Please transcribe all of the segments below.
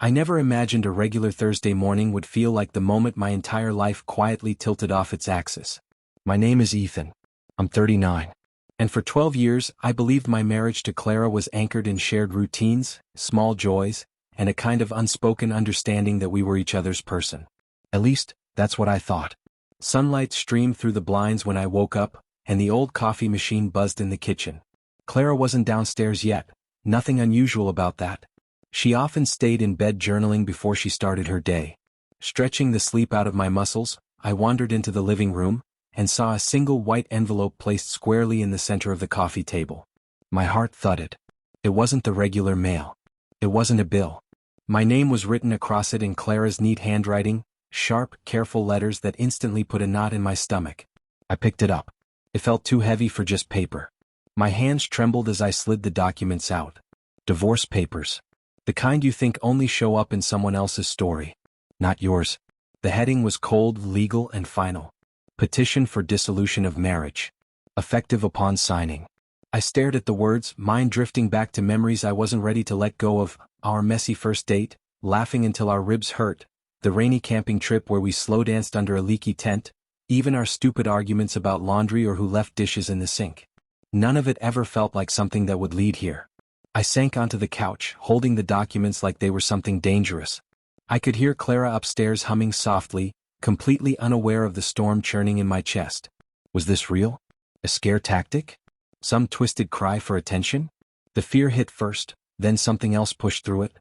I never imagined a regular Thursday morning would feel like the moment my entire life quietly tilted off its axis. My name is Ethan. I'm 39. And for 12 years, I believed my marriage to Clara was anchored in shared routines, small joys, and a kind of unspoken understanding that we were each other's person. At least, that's what I thought. Sunlight streamed through the blinds when I woke up, and the old coffee machine buzzed in the kitchen. Clara wasn't downstairs yet, nothing unusual about that. She often stayed in bed journaling before she started her day. Stretching the sleep out of my muscles, I wandered into the living room, and saw a single white envelope placed squarely in the center of the coffee table. My heart thudded. It wasn't the regular mail. It wasn't a bill. My name was written across it in Clara's neat handwriting, sharp, careful letters that instantly put a knot in my stomach. I picked it up. It felt too heavy for just paper. My hands trembled as I slid the documents out. Divorce papers. The kind you think only show up in someone else's story. Not yours. The heading was cold, legal, and final. Petition for dissolution of marriage. Effective upon signing. I stared at the words, mind drifting back to memories I wasn't ready to let go of, our messy first date, laughing until our ribs hurt, the rainy camping trip where we slow danced under a leaky tent, even our stupid arguments about laundry or who left dishes in the sink. None of it ever felt like something that would lead here. I sank onto the couch, holding the documents like they were something dangerous. I could hear Clara upstairs humming softly, completely unaware of the storm churning in my chest. Was this real? A scare tactic? Some twisted cry for attention? The fear hit first, then something else pushed through it.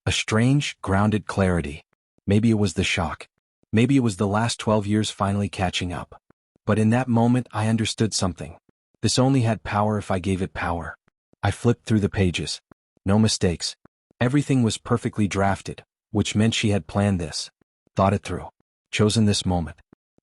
A strange, grounded clarity. Maybe it was the shock. Maybe it was the last 12 years finally catching up. But in that moment I understood something. This only had power if I gave it power. I flipped through the pages. No mistakes. Everything was perfectly drafted, which meant she had planned this. Thought it through. Chosen this moment.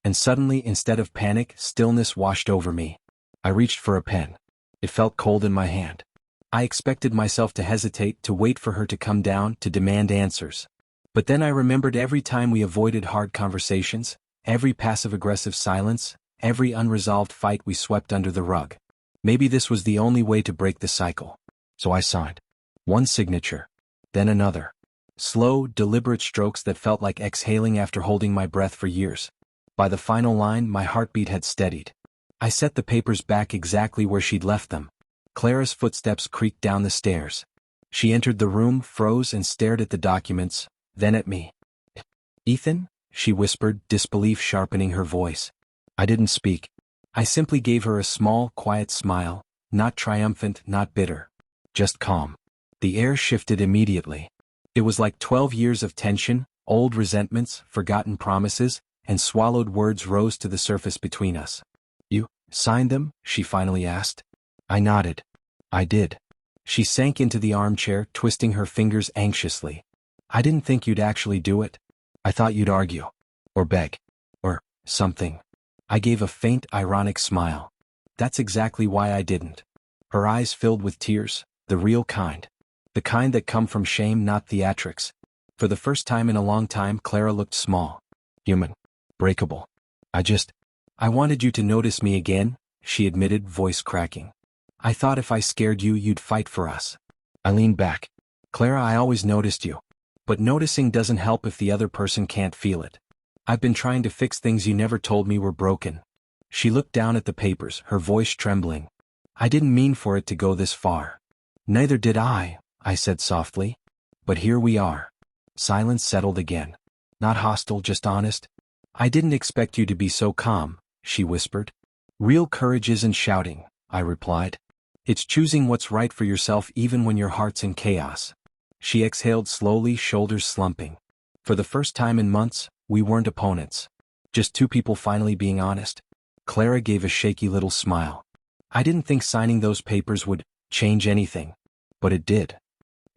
And suddenly, instead of panic, stillness washed over me. I reached for a pen. It felt cold in my hand. I expected myself to hesitate, to wait for her to come down, to demand answers. But then I remembered every time we avoided hard conversations, every passive-aggressive silence, every unresolved fight we swept under the rug. Maybe this was the only way to break the cycle. So I signed. One signature. Then another. Slow, deliberate strokes that felt like exhaling after holding my breath for years. By the final line, my heartbeat had steadied. I set the papers back exactly where she'd left them. Clara's footsteps creaked down the stairs. She entered the room, froze, and stared at the documents, then at me. "Ethan?" she whispered, disbelief sharpening her voice. I didn't speak. I simply gave her a small, quiet smile, not triumphant, not bitter. Just calm. The air shifted immediately. It was like 12 years of tension, old resentments, forgotten promises, and swallowed words rose to the surface between us. "You signed them?" she finally asked. I nodded. I did. She sank into the armchair, twisting her fingers anxiously. "I didn't think you'd actually do it. I thought you'd argue. Or beg. Or something." I gave a faint, ironic smile. "That's exactly why I didn't." Her eyes filled with tears, the real kind. The kind that come from shame, not theatrics. For the first time in a long time, Clara looked small. Human. Breakable. I wanted you to notice me again," she admitted, voice cracking. "I thought if I scared you, you'd fight for us." I leaned back. "Clara, I always noticed you. But noticing doesn't help if the other person can't feel it. I've been trying to fix things you never told me were broken." She looked down at the papers, her voice trembling. "I didn't mean for it to go this far." "Neither did I said softly. "But here we are." Silence settled again. Not hostile, just honest. "I didn't expect you to be so calm," she whispered. "Real courage isn't shouting," I replied. "It's choosing what's right for yourself even when your heart's in chaos." She exhaled slowly, shoulders slumping. For the first time in months, we weren't opponents. Just two people finally being honest. Clara gave a shaky little smile. "I didn't think signing those papers would change anything. But it did.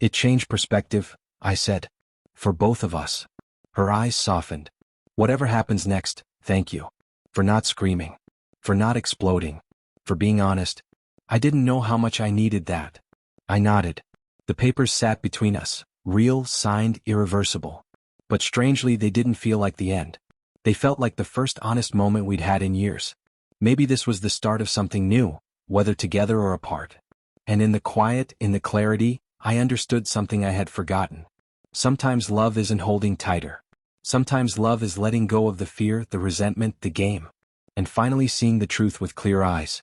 It changed perspective," I said. "For both of us." Her eyes softened. "Whatever happens next, thank you. For not screaming. For not exploding. For being honest. I didn't know how much I needed that." I nodded. The papers sat between us, real, signed, irreversible. But strangely, they didn't feel like the end. They felt like the first honest moment we'd had in years. Maybe this was the start of something new, whether together or apart. And in the quiet, in the clarity, I understood something I had forgotten. Sometimes love isn't holding tighter. Sometimes love is letting go of the fear, the resentment, the game. And finally seeing the truth with clear eyes.